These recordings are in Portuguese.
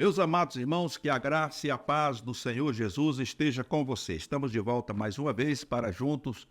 Meus amados irmãos, que a graça e a paz do Senhor Jesus esteja com vocês. Estamos de volta mais uma vez para juntos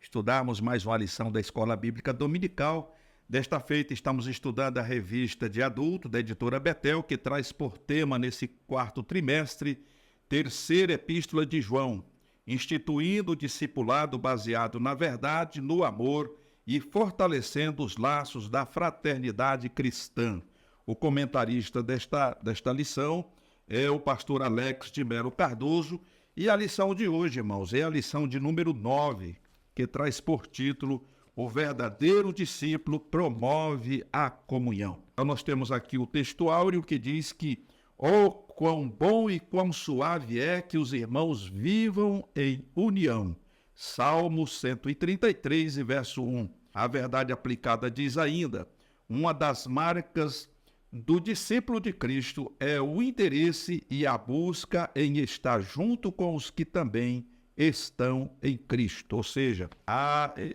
estudarmos mais uma lição da Escola Bíblica Dominical. Desta feita, estamos estudando a revista de adulto da editora Betel, que traz por tema nesse quarto trimestre, terceira epístola de João, instituindo o discipulado baseado na verdade, no amor e fortalecendo os laços da fraternidade cristã. O comentarista desta lição é o pastor Alex de Melo Cardoso, e a lição de hoje, irmãos, é a lição de número 9, que traz por título O verdadeiro discípulo promove a comunhão. Então nós temos aqui o texto áureo que diz que oh, quão bom e quão suave é que os irmãos vivam em união. Salmo 133, verso 1. A verdade aplicada diz ainda, uma das marcas do discípulo de Cristo é o interesse e a busca em estar junto com os que também estão em Cristo. Ou seja,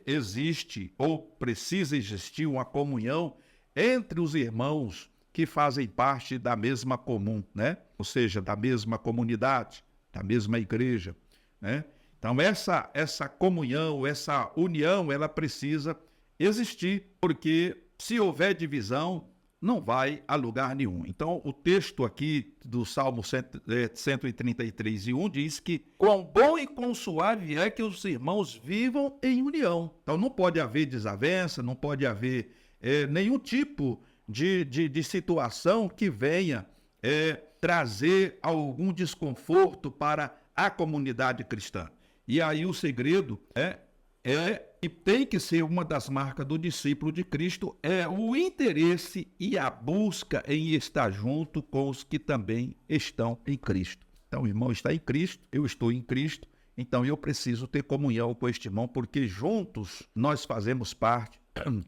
existe ou precisa existir uma comunhão entre os irmãos que fazem parte da mesma comum, né? Ou seja, da mesma comunidade, da mesma igreja, né? Então, essa comunhão, essa união, ela precisa existir, porque se houver divisão, não vai a lugar nenhum. Então, o texto aqui do Salmo 133, 1 diz que quão bom e quão suave é que os irmãos vivam em união. Então, não pode haver desavença, não pode haver nenhum tipo de situação que venha trazer algum desconforto para a comunidade cristã. E aí o segredo e tem que ser uma das marcas do discípulo de Cristo, é o interesse e a busca em estar junto com os que também estão em Cristo. Então, o irmão está em Cristo, eu estou em Cristo, então eu preciso ter comunhão com este irmão, porque juntos nós fazemos parte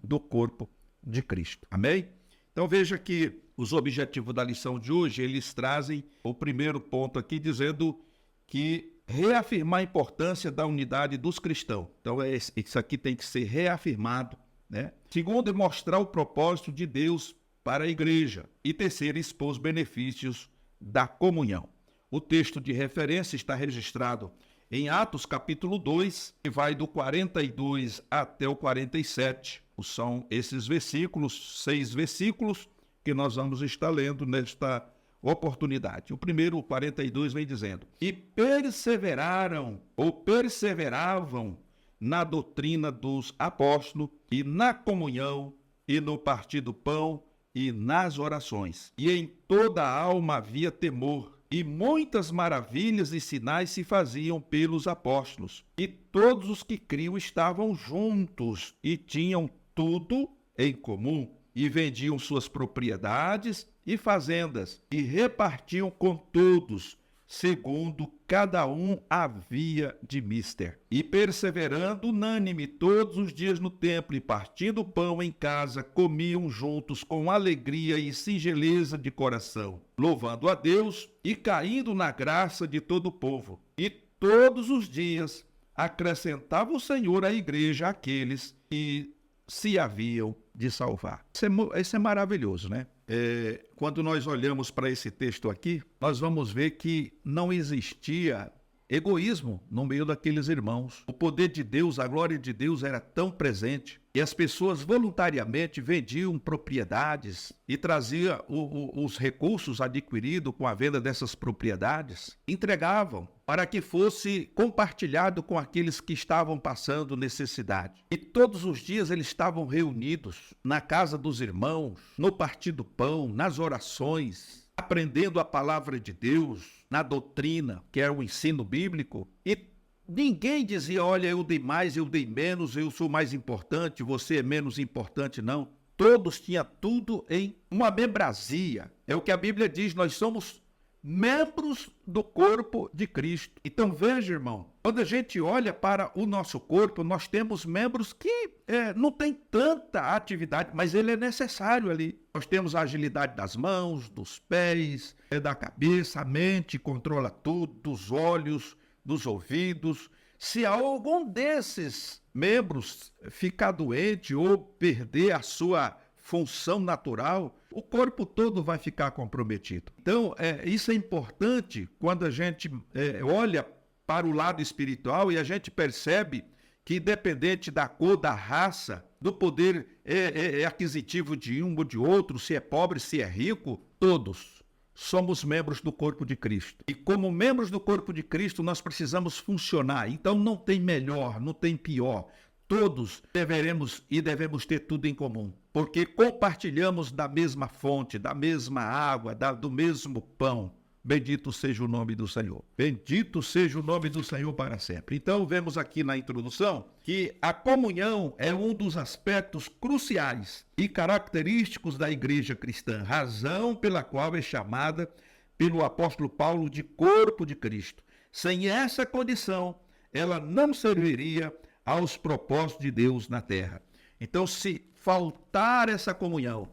do corpo de Cristo. Amém? Então, veja que os objetivos da lição de hoje, eles trazem o primeiro ponto aqui, dizendo que reafirmar a importância da unidade dos cristãos. Então, isso aqui tem que ser reafirmado, né? Segundo, mostrar o propósito de Deus para a igreja. E terceiro, expor os benefícios da comunhão. O texto de referência está registrado em Atos capítulo 2, que vai do 42 até o 47. São esses versículos, 6 versículos, que nós vamos estar lendo nesta oportunidade. O primeiro, o 42, vem dizendo: e perseveravam na doutrina dos apóstolos e na comunhão e no partir do pão e nas orações. E em toda a alma havia temor, e muitas maravilhas e sinais se faziam pelos apóstolos. E todos os que criam estavam juntos e tinham tudo em comum, e vendiam suas propriedades e fazendas, e repartiam com todos, segundo cada um havia de mister. E perseverando unânime todos os dias no templo, e partindo pão em casa, comiam juntos com alegria e singeleza de coração, louvando a Deus e caindo na graça de todo o povo. E todos os dias acrescentava o Senhor à igreja aqueles que se haviam de salvar. Isso é maravilhoso, né? Quando nós olhamos para esse texto aqui, nós vamos ver que não existia egoísmo no meio daqueles irmãos. O poder de Deus, a glória de Deus era tão presente, e as pessoas voluntariamente vendiam propriedades e traziam os recursos adquiridos com a venda dessas propriedades, entregavam para que fosse compartilhado com aqueles que estavam passando necessidade. E todos os dias eles estavam reunidos na casa dos irmãos, no partir do pão, nas orações, aprendendo a palavra de Deus, na doutrina, que é o ensino bíblico. E ninguém dizia, olha, eu dei mais, eu dei menos, eu sou mais importante, você é menos importante, não. Todos tinham tudo em uma membrazia. É o que a Bíblia diz, nós somos membros do corpo de Cristo. Então veja, irmão, quando a gente olha para o nosso corpo, nós temos membros que não tem tanta atividade, mas ele é necessário ali. Nós temos a agilidade das mãos, dos pés, da cabeça, a mente controla tudo, dos olhos, dos ouvidos. Se algum desses membros ficar doente ou perder a sua função natural, o corpo todo vai ficar comprometido. Então, isso é importante quando a gente olha para o lado espiritual e a gente percebe que, independente da cor, da raça, do poder aquisitivo de um ou de outro, se é pobre, se é rico, todos somos membros do corpo de Cristo. E como membros do corpo de Cristo, nós precisamos funcionar. Então não tem melhor, não tem pior. Todos devemos ter tudo em comum, porque compartilhamos da mesma fonte, da mesma água, do mesmo pão. Bendito seja o nome do Senhor. Bendito seja o nome do Senhor para sempre. Então, vemos aqui na introdução que a comunhão é um dos aspectos cruciais e característicos da igreja cristã, razão pela qual é chamada pelo apóstolo Paulo de corpo de Cristo. Sem essa condição, ela não serviria aos propósitos de Deus na terra. Então, se faltar essa comunhão,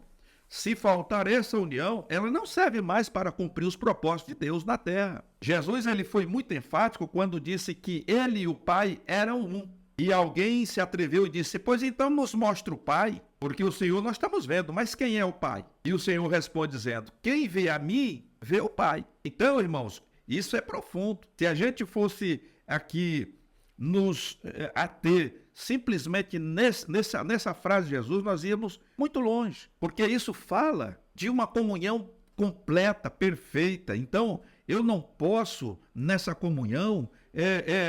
se faltar essa união, ela não serve mais para cumprir os propósitos de Deus na terra. Jesus ele foi muito enfático quando disse que ele e o Pai eram um. E alguém se atreveu e disse, pois então nos mostra o Pai, porque o Senhor nós estamos vendo, mas quem é o Pai? E o Senhor responde dizendo, quem vê a mim, vê o Pai. Então, irmãos, isso é profundo. Se a gente fosse aqui nos ater simplesmente nessa frase de Jesus, nós íamos muito longe, porque isso fala de uma comunhão completa, perfeita. Então, eu não posso, nessa comunhão,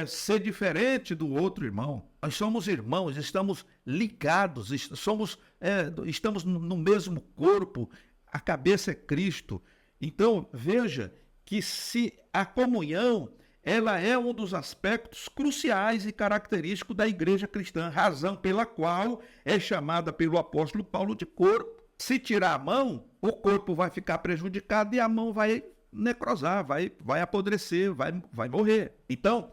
ser diferente do outro irmão. Nós somos irmãos, estamos ligados, estamos no mesmo corpo, a cabeça é Cristo. Então, veja que se a comunhão ela é um dos aspectos cruciais e característicos da igreja cristã, razão pela qual é chamada pelo apóstolo Paulo de corpo. Se tirar a mão, o corpo vai ficar prejudicado e a mão vai necrosar, vai apodrecer, vai morrer. Então,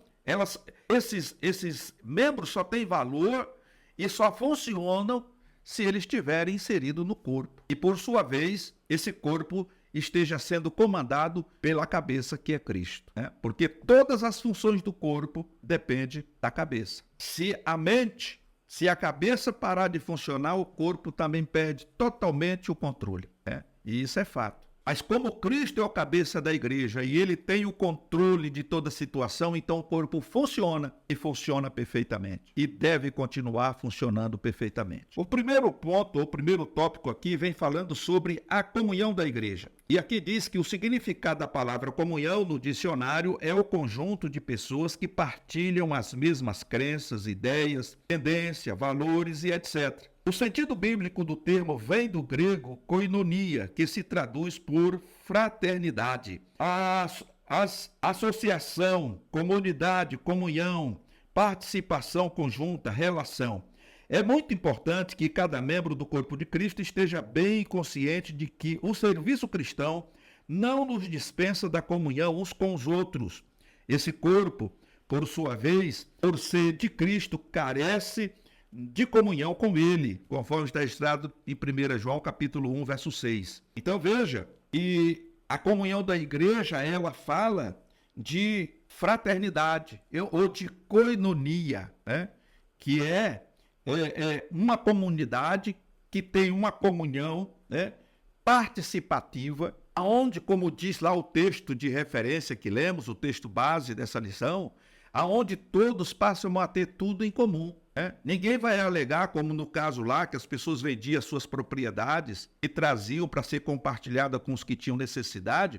esses membros só têm valor e só funcionam se eles estiverem inseridos no corpo. E, por sua vez, esse corpo esteja sendo comandado pela cabeça que é Cristo, né? Porque todas as funções do corpo dependem da cabeça. Se a cabeça parar de funcionar, o corpo também perde totalmente o controle, né? E isso é fato. Mas como Cristo é o cabeça da igreja e ele tem o controle de toda a situação, então o corpo funciona e funciona perfeitamente. E deve continuar funcionando perfeitamente. O primeiro ponto, o primeiro tópico aqui vem falando sobre a comunhão da igreja. E aqui diz que o significado da palavra comunhão no dicionário é o conjunto de pessoas que partilham as mesmas crenças, ideias, tendências, valores e etc. O sentido bíblico do termo vem do grego koinonia, que se traduz por fraternidade. Associação, comunidade, comunhão, participação conjunta, relação. É muito importante que cada membro do corpo de Cristo esteja bem consciente de que o serviço cristão não nos dispensa da comunhão uns com os outros. Esse corpo, por sua vez, por ser de Cristo, carece de comunhão com ele, conforme está registrado em 1 João capítulo 1, verso 6. Então veja, e a comunhão da igreja, ela fala de fraternidade, ou de koinonia, né? Que é uma comunidade que tem uma comunhão, né, participativa, aonde, como diz lá o texto de referência que lemos, o texto base dessa lição, aonde todos passam a ter tudo em comum. Ninguém vai alegar, como no caso lá, que as pessoas vendiam suas propriedades e traziam para ser compartilhada com os que tinham necessidade.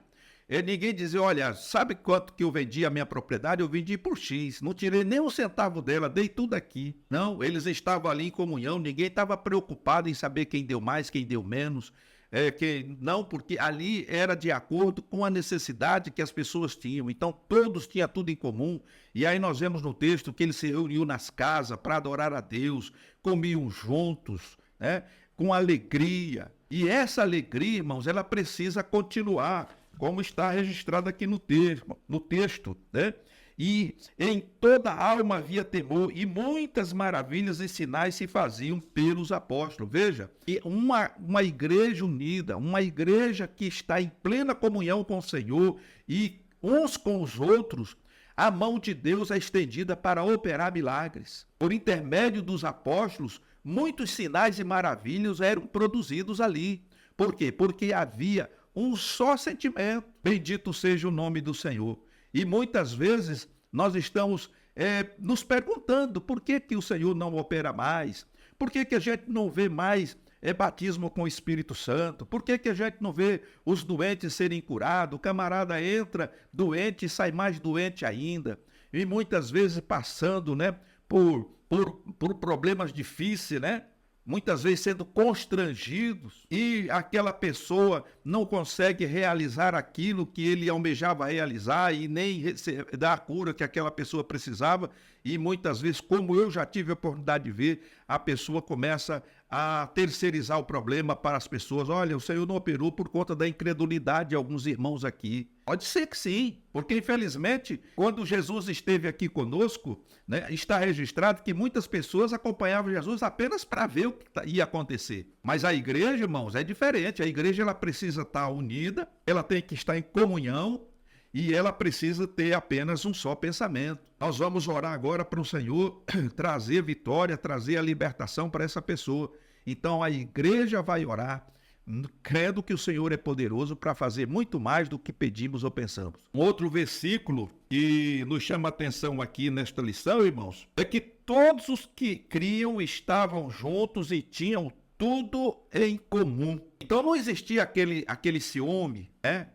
Ninguém dizia, olha, sabe quanto que eu vendi a minha propriedade? Eu vendi por X, não tirei nem um centavo dela, dei tudo aqui. Não, eles estavam ali em comunhão, ninguém estava preocupado em saber quem deu mais, quem deu menos. Não, porque ali era de acordo com a necessidade que as pessoas tinham. Então, todos tinham tudo em comum. E aí nós vemos no texto que eles se reuniam nas casas para adorar a Deus, comiam juntos, né, com alegria. E essa alegria, irmãos, ela precisa continuar, como está registrado aqui no texto, né? E em toda a alma havia temor, e muitas maravilhas e sinais se faziam pelos apóstolos. Veja, e uma igreja unida, uma igreja que está em plena comunhão com o Senhor e uns com os outros, a mão de Deus é estendida para operar milagres. Por intermédio dos apóstolos, muitos sinais e maravilhas eram produzidos ali. Por quê? Porque havia um só sentimento. Bendito seja o nome do Senhor. E muitas vezes nós estamos nos perguntando por que o Senhor não opera mais? Por que a gente não vê mais batismo com o Espírito Santo? Por que a gente não vê os doentes serem curados? O camarada entra doente e sai mais doente ainda. E muitas vezes passando, né, por problemas difíceis, né? Muitas vezes sendo constrangidos, e aquela pessoa não consegue realizar aquilo que ele almejava realizar e nem dar a cura que aquela pessoa precisava. E muitas vezes, como eu já tive a oportunidade de ver, a pessoa começa a terceirizar o problema para as pessoas. Olha, o Senhor não operou por conta da incredulidade de alguns irmãos aqui. Pode ser que sim, porque infelizmente, quando Jesus esteve aqui conosco, né, está registrado que muitas pessoas acompanhavam Jesus apenas para ver o que ia acontecer. Mas a igreja, irmãos, é diferente. A igreja ela precisa estar unida, ela tem que estar em comunhão e ela precisa ter apenas um só pensamento. Nós vamos orar agora para o Senhor trazer vitória, trazer a libertação para essa pessoa. Então a igreja vai orar, crendo que o Senhor é poderoso para fazer muito mais do que pedimos ou pensamos. Um outro versículo que nos chama a atenção aqui nesta lição, irmãos, é que todos os que criam estavam juntos e tinham tudo em comum. Então não existia aquele ciúme,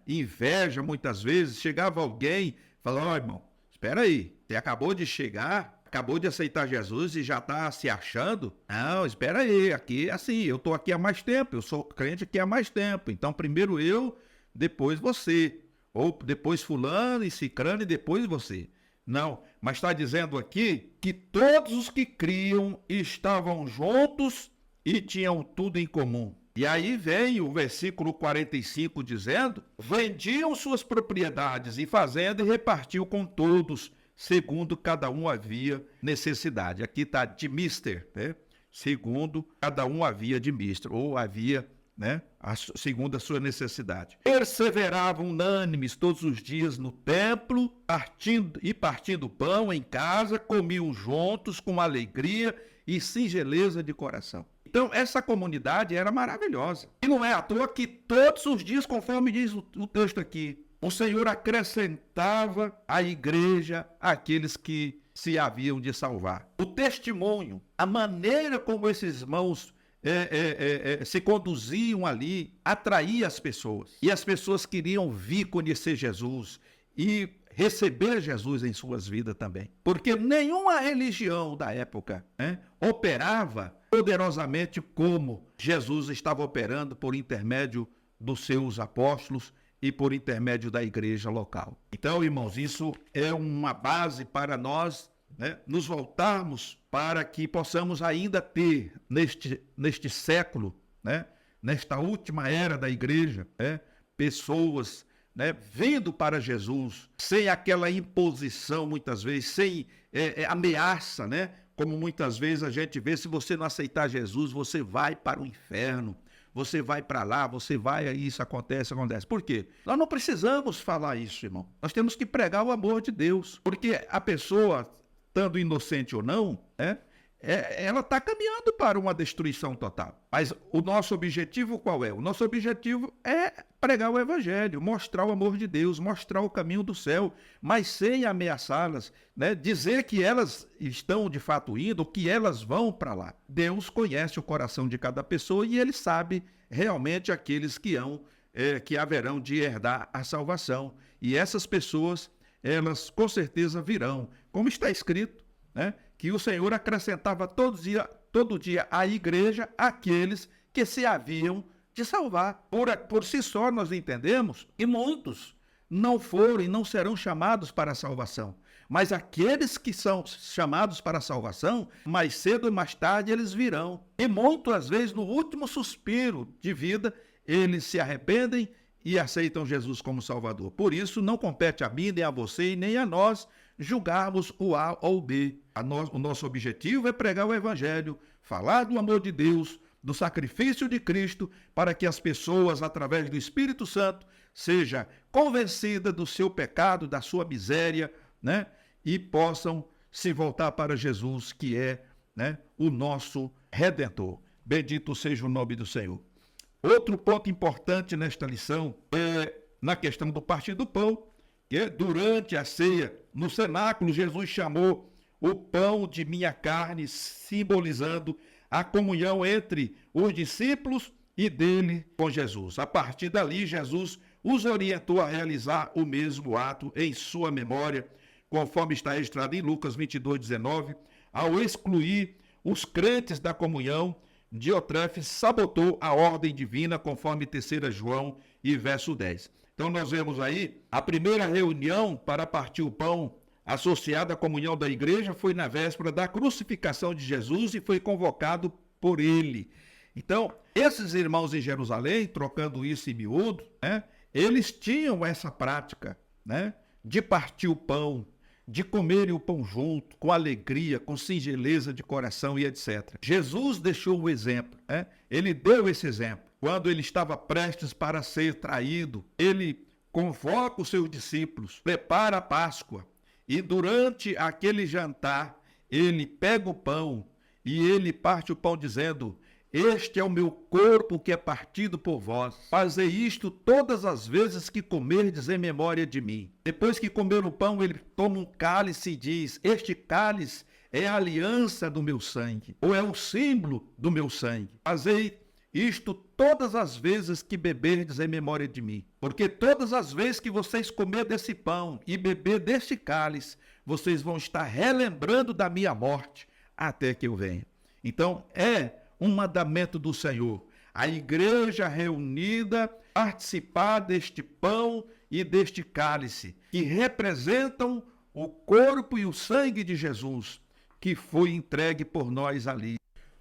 inveja muitas vezes. Chegava alguém e falava: ó, irmão, espera aí, você acabou de chegar, acabou de aceitar Jesus e já está se achando? Não, espera aí, aqui assim, eu estou aqui há mais tempo, eu sou crente aqui há mais tempo, então primeiro eu, depois você, ou depois fulano e cicrano e depois você. Não, mas está dizendo aqui que todos os que criam estavam juntos e tinham tudo em comum. E aí vem o versículo 45 dizendo: vendiam suas propriedades e fazendas e repartiu com todos, segundo cada um havia necessidade. Aqui está de mister, né? Segundo cada um havia de mister, ou havia, né, segundo a sua necessidade. Perseveravam unânimes todos os dias no templo, partindo pão em casa, comiam juntos com alegria e singeleza de coração. Então, essa comunidade era maravilhosa. E não é à toa que todos os dias, conforme diz o texto aqui, o Senhor acrescentava à igreja aqueles que se haviam de salvar. O testemunho, a maneira como esses irmãos se conduziam ali, atraía as pessoas. E as pessoas queriam vir conhecer Jesus e receber Jesus em suas vidas também. Porque nenhuma religião da época operava poderosamente como Jesus estava operando por intermédio dos seus apóstolos e por intermédio da igreja local. Então, irmãos, isso é uma base para nós, né, nos voltarmos para que possamos ainda ter neste século, né, nesta última era da igreja, pessoas, né, vindo para Jesus sem aquela imposição, muitas vezes, sem ameaça, né? Como muitas vezes a gente vê: se você não aceitar Jesus, você vai para o inferno, você vai para lá, você vai, aí isso acontece. Por quê? Nós não precisamos falar isso, irmão. Nós temos que pregar o amor de Deus, porque a pessoa, estando inocente ou não, ela está caminhando para uma destruição total. Mas o nosso objetivo qual é? O nosso objetivo é pregar o evangelho, mostrar o amor de Deus, mostrar o caminho do céu, mas sem ameaçá-las, né? Dizer que elas estão de fato indo, que elas vão para lá. Deus conhece o coração de cada pessoa e Ele sabe realmente aqueles que haverão de herdar a salvação. E essas pessoas, elas com certeza virão, como está escrito, né? Que o Senhor acrescentava todo dia à igreja aqueles que se haviam de salvar. Por si só nós entendemos que muitos não foram e não serão chamados para a salvação. Mas aqueles que são chamados para a salvação, mais cedo ou mais tarde eles virão. E muitas vezes, no último suspiro de vida, eles se arrependem e aceitam Jesus como Salvador. Por isso, não compete a mim, nem a você e nem a nós julgarmos o A ou o B. O nosso objetivo é pregar o evangelho, falar do amor de Deus, do sacrifício de Cristo, para que as pessoas, através do Espírito Santo, sejam convencidas do seu pecado, da sua miséria, né? E possam se voltar para Jesus, que é, né, o nosso redentor. Bendito seja o nome do Senhor. Outro ponto importante nesta lição é na questão do partir do pão, que é durante a ceia, no cenáculo, Jesus chamou o pão de minha carne, simbolizando a comunhão entre os discípulos e dele com Jesus. A partir dali, Jesus os orientou a realizar o mesmo ato em sua memória, conforme está registrado em Lucas 22:19, ao excluir os crentes da comunhão. Diotrefes sabotou a ordem divina, conforme 3 João e verso 10. Então nós vemos aí, a primeira reunião para partir o pão associada à comunhão da igreja foi na véspera da crucificação de Jesus e foi convocado por ele. Então, esses irmãos em Jerusalém, trocando isso em miúdo, eles tinham essa prática, de partir o pão, de comerem o pão junto, com alegria, com singeleza de coração e etc. Jesus deixou o exemplo, ele deu esse exemplo. Quando ele estava prestes para ser traído, ele convoca os seus discípulos, prepara a Páscoa, e durante aquele jantar, ele pega o pão e ele parte o pão dizendo: este é o meu corpo que é partido por vós. Fazei isto todas as vezes que comerdes em memória de mim. Depois que comer o pão, ele toma um cálice e diz: este cálice é a aliança do meu sangue, ou é o símbolo do meu sangue. Fazei isto todas as vezes que beberdes em memória de mim. Porque todas as vezes que vocês comer desse pão e beber deste cálice, vocês vão estar relembrando da minha morte até que eu venha. Então, é um mandamento do Senhor, a igreja reunida participar deste pão e deste cálice, que representam o corpo e o sangue de Jesus, que foi entregue por nós ali.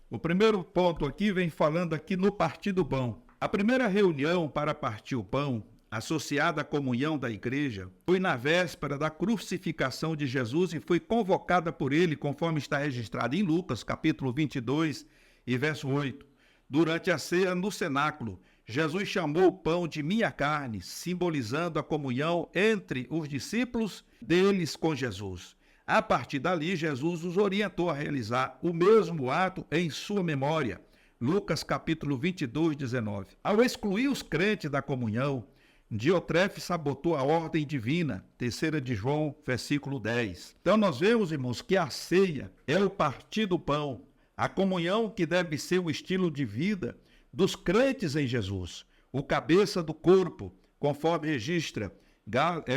O primeiro ponto aqui vem falando aqui no partir do pão. A primeira reunião para partir o pão, associada à comunhão da igreja, foi na véspera da crucificação de Jesus e foi convocada por ele, conforme está registrado em Lucas, capítulo 22, e verso 8. Durante a ceia no cenáculo, Jesus chamou o pão de minha carne, simbolizando a comunhão entre os discípulos deles com Jesus. A partir dali, Jesus os orientou a realizar o mesmo ato em sua memória. Lucas capítulo 22:19. Ao excluir os crentes da comunhão, Diotrefes sabotou a ordem divina, 3 de João, versículo 10. Então nós vemos, irmãos, que a ceia é o partir do pão, a comunhão que deve ser o estilo de vida dos crentes em Jesus, o cabeça do corpo, conforme registra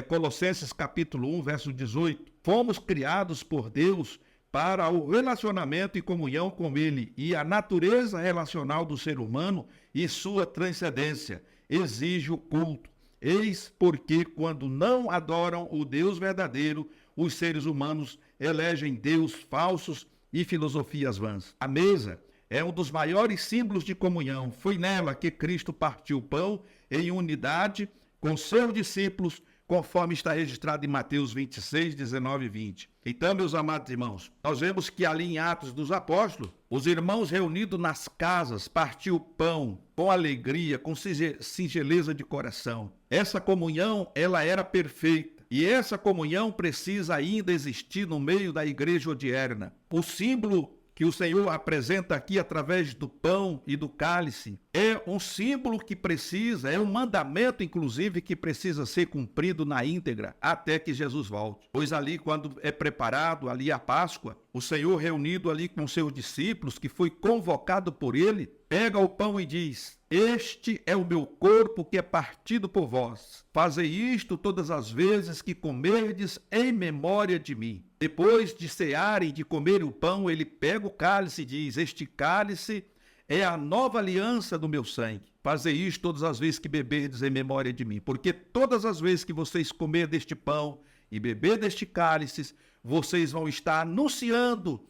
Colossenses capítulo 1, verso 18. Fomos criados por Deus para o relacionamento e comunhão com Ele, e a natureza relacional do ser humano e sua transcendência exige o culto. Eis porque, quando não adoram o Deus verdadeiro, os seres humanos elegem Deus falsos e filosofias vãs. A mesa é um dos maiores símbolos de comunhão. Foi nela que Cristo partiu o pão em unidade com seus discípulos, conforme está registrado em Mateus 26, 19 e 20. Então, meus amados irmãos, nós vemos que ali em Atos dos Apóstolos, os irmãos reunidos nas casas partiam o pão com alegria, com singeleza de coração. Essa comunhão, ela era perfeita. E essa comunhão precisa ainda existir no meio da igreja odierna. O símbolo que o Senhor apresenta aqui através do pão e do cálice é um símbolo que precisa, é um mandamento, inclusive, que precisa ser cumprido na íntegra até que Jesus volte. Pois ali, quando é preparado ali a Páscoa, o Senhor reunido ali com seus discípulos, que foi convocado por ele, pega o pão e diz: este é o meu corpo que é partido por vós. Fazei isto todas as vezes que comerdes em memória de mim. Depois de cearem, de comer o pão, ele pega o cálice e diz: este cálice é a nova aliança do meu sangue. Fazei isto todas as vezes que beberdes em memória de mim. Porque todas as vezes que vocês comer deste pão e beber deste cálice, vocês vão estar anunciando,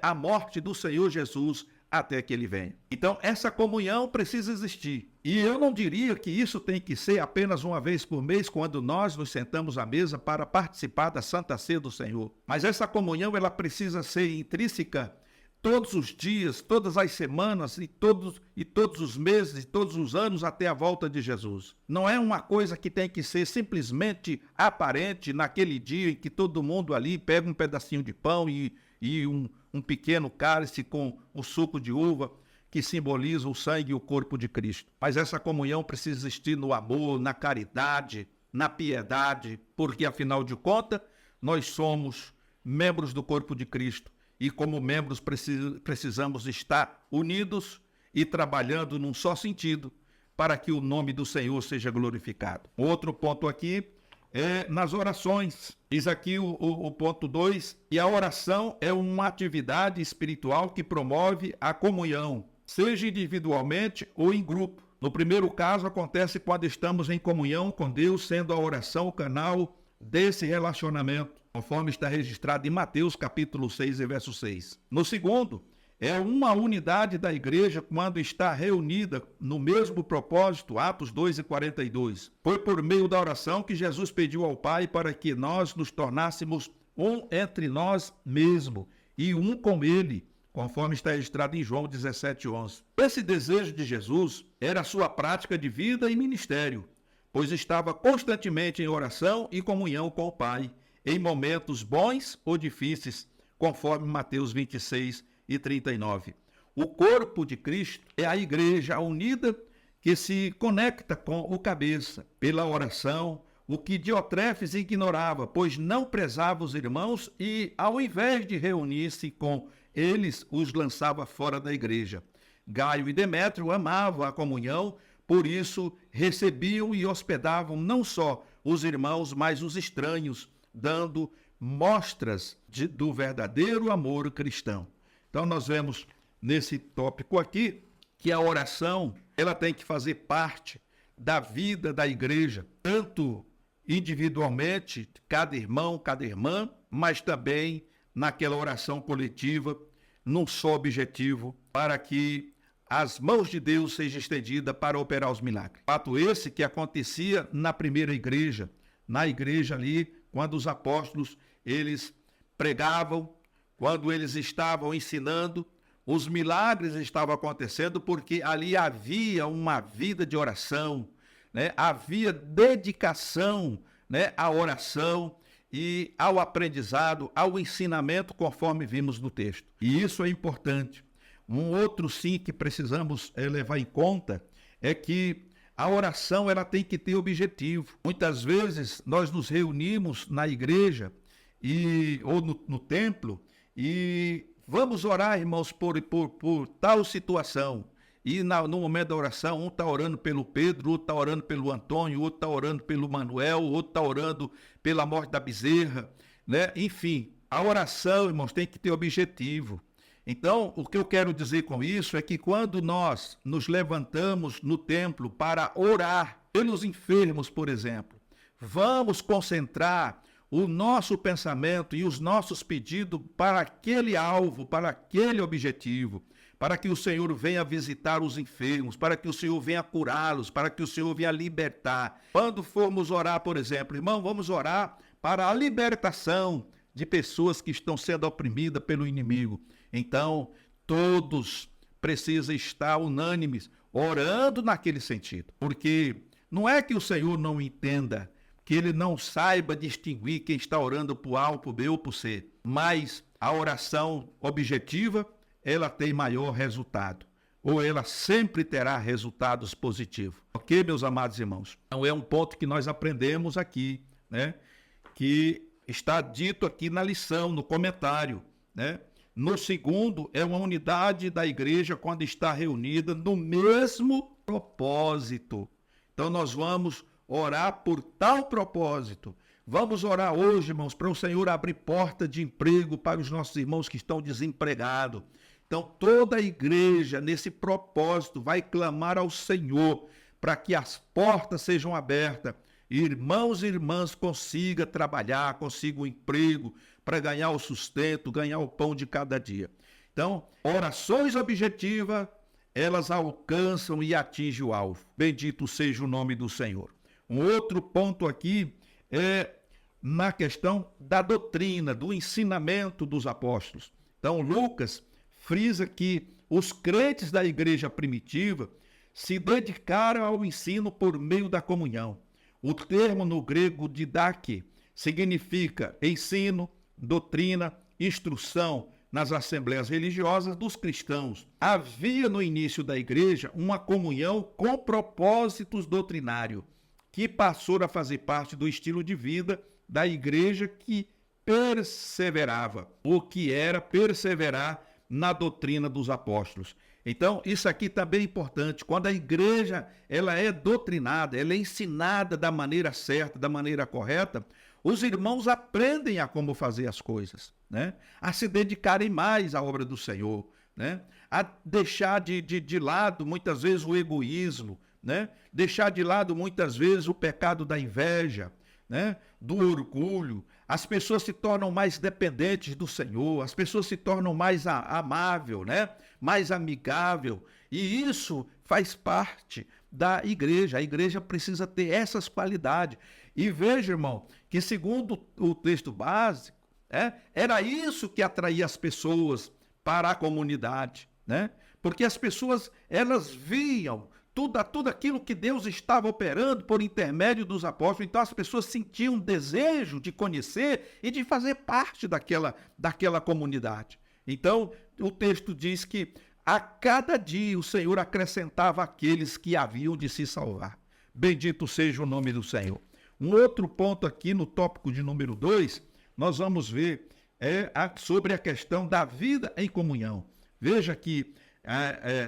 a morte do Senhor Jesus até que ele venha. Então, essa comunhão precisa existir. E eu não diria que isso tem que ser apenas uma vez por mês, quando nós nos sentamos à mesa para participar da Santa Ceia do Senhor. Mas essa comunhão, ela precisa ser intrínseca todos os dias, todas as semanas, e todos os meses, e todos os anos até a volta de Jesus. Não é uma coisa que tem que ser simplesmente aparente naquele dia em que todo mundo ali pega um pedacinho de pão e e um pequeno cálice com o suco de uva, que simboliza o sangue e o corpo de Cristo. Mas essa comunhão precisa existir no amor, na caridade, na piedade, porque, afinal de contas, nós somos membros do corpo de Cristo e, como membros, precisamos estar unidos e trabalhando num só sentido para que o nome do Senhor seja glorificado. Outro ponto aqui é nas orações. Diz aqui o ponto 2, e a oração é uma atividade espiritual que promove a comunhão, seja individualmente ou em grupo. No primeiro caso, acontece quando estamos em comunhão com Deus, sendo a oração o canal desse relacionamento, conforme está registrado em Mateus capítulo 6, verso 6. No segundo, é uma unidade da igreja quando está reunida no mesmo propósito, Atos 2:42. Foi por meio da oração que Jesus pediu ao Pai para que nós nos tornássemos um entre nós mesmo e um com Ele, conforme está registrado em João 17:11. Esse desejo de Jesus era a sua prática de vida e ministério, pois estava constantemente em oração e comunhão com o Pai, em momentos bons ou difíceis, conforme Mateus 26:39. O corpo de Cristo é a igreja unida que se conecta com o cabeça pela oração, o que Diotrefes ignorava, pois não prezava os irmãos e, ao invés de reunir-se com eles, os lançava fora da igreja. Gaio e Demétrio amavam a comunhão, por isso recebiam e hospedavam não só os irmãos, mas os estranhos, dando mostras do verdadeiro amor cristão. Então nós vemos nesse tópico aqui que a oração ela tem que fazer parte da vida da igreja, tanto individualmente, cada irmão, cada irmã, mas também naquela oração coletiva, num só objetivo, para que as mãos de Deus sejam estendidas para operar os milagres. Fato esse que acontecia na primeira igreja, na igreja ali, quando os apóstolos, eles pregavam, quando eles estavam ensinando, os milagres estavam acontecendo porque ali havia uma vida de oração, né? Havia dedicação, né, à oração e ao aprendizado, ao ensinamento, conforme vimos no texto. E isso é importante. Um outro sim que precisamos levar em conta é que a oração ela tem que ter objetivo. Muitas vezes nós nos reunimos na igreja ou no templo e vamos orar, irmãos, por tal situação. E no momento da oração, um está orando pelo Pedro, outro está orando pelo Antônio, outro está orando pelo Manuel, outro está orando pela morte da bezerra, né? Enfim, a oração, irmãos, tem que ter objetivo. Então, o que eu quero dizer com isso é que quando nós nos levantamos no templo para orar pelos enfermos, por exemplo, vamos concentrar o nosso pensamento e os nossos pedidos para aquele alvo, para aquele objetivo, para que o Senhor venha visitar os enfermos, para que o Senhor venha curá-los, para que o Senhor venha libertar. Quando formos orar, por exemplo, irmão, vamos orar para a libertação de pessoas que estão sendo oprimidas pelo inimigo. Então, todos precisam estar unânimes, orando naquele sentido. Porque não é que o Senhor não entenda, que ele não saiba distinguir quem está orando por A, ou por B ou por C. Mas a oração objetiva, ela tem maior resultado. Ou ela sempre terá resultados positivos. Ok, meus amados irmãos? Então é um ponto que nós aprendemos aqui, né? Que está dito aqui na lição, no comentário, né? No segundo, é uma unidade da igreja quando está reunida no mesmo propósito. Então nós vamos orar por tal propósito. Vamos orar hoje, irmãos, para o Senhor abrir porta de emprego para os nossos irmãos que estão desempregados. Então toda a igreja, nesse propósito, vai clamar ao Senhor para que as portas sejam abertas. Irmãos e irmãs consigam trabalhar, consigam um emprego para ganhar o sustento, ganhar o pão de cada dia. Então, orações objetivas, elas alcançam e atingem o alvo. Bendito seja o nome do Senhor. Um outro ponto aqui é na questão da doutrina, do ensinamento dos apóstolos. Então, Lucas frisa que os crentes da igreja primitiva se dedicaram ao ensino por meio da comunhão. O termo no grego didaque significa ensino, doutrina, instrução nas assembleias religiosas dos cristãos. Havia no início da igreja uma comunhão com propósitos doutrinários, que passou a fazer parte do estilo de vida da igreja que perseverava, o que era perseverar na doutrina dos apóstolos. Então, isso aqui também é importante. Quando a igreja ela é doutrinada, ela é ensinada da maneira certa, da maneira correta, os irmãos aprendem a como fazer as coisas, né? A se dedicarem mais à obra do Senhor, né? A deixar de lado, muitas vezes, o egoísmo, né? Deixar de lado, muitas vezes, o pecado da inveja, né? Do orgulho. As pessoas se tornam mais dependentes do Senhor, as pessoas se tornam mais amável, né? Mais amigável. E isso faz parte da igreja. A igreja precisa ter essas qualidades. E veja, irmão, que segundo o texto básico, era isso que atraía as pessoas para a comunidade, né? Porque as pessoas, elas viam tudo aquilo que Deus estava operando por intermédio dos apóstolos. Então as pessoas sentiam um desejo de conhecer e de fazer parte daquela comunidade. Então o texto diz que a cada dia o Senhor acrescentava aqueles que haviam de se salvar. Bendito seja o nome do Senhor. Um outro ponto aqui no tópico de número 2, nós vamos ver sobre a questão da vida em comunhão. Veja que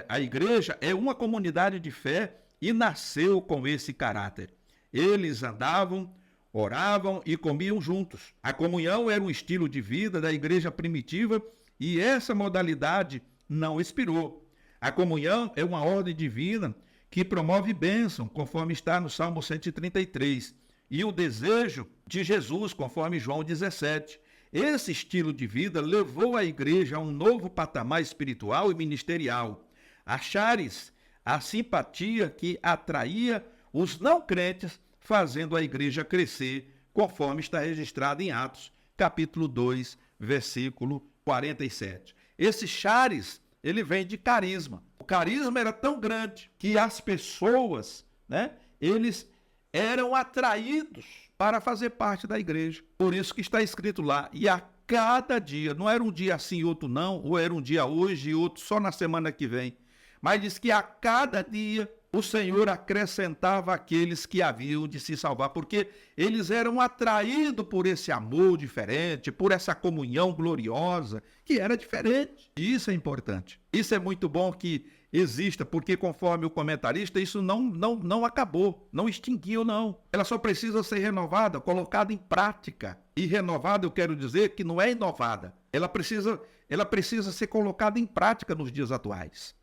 a igreja é uma comunidade de fé e nasceu com esse caráter. Eles andavam, oravam e comiam juntos. A comunhão era um estilo de vida da igreja primitiva e essa modalidade não expirou. A comunhão é uma ordem divina que promove bênção, conforme está no Salmo 133, e o desejo de Jesus, conforme João 17. Esse estilo de vida levou a igreja a um novo patamar espiritual e ministerial. Achares a simpatia que atraía os não crentes, fazendo a igreja crescer, conforme está registrado em Atos, capítulo 2, versículo 47. Esse charis, ele vem de carisma. O carisma era tão grande que as pessoas, né, eles eram atraídos para fazer parte da igreja. Por isso que está escrito lá, e a cada dia, não era um dia assim e outro não, ou era um dia hoje e outro só na semana que vem, mas diz que a cada dia o Senhor acrescentava aqueles que haviam de se salvar, porque eles eram atraídos por esse amor diferente, por essa comunhão gloriosa, que era diferente. E isso é importante. Isso é muito bom que exista, porque conforme o comentarista, isso não acabou, não extinguiu, não. Ela só precisa ser renovada, colocada em prática. E renovada, eu quero dizer que não é inovada. Ela precisa ser colocada em prática nos dias atuais.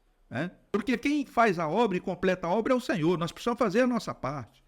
Porque quem faz a obra e completa a obra é o Senhor. Nós precisamos fazer a nossa parte,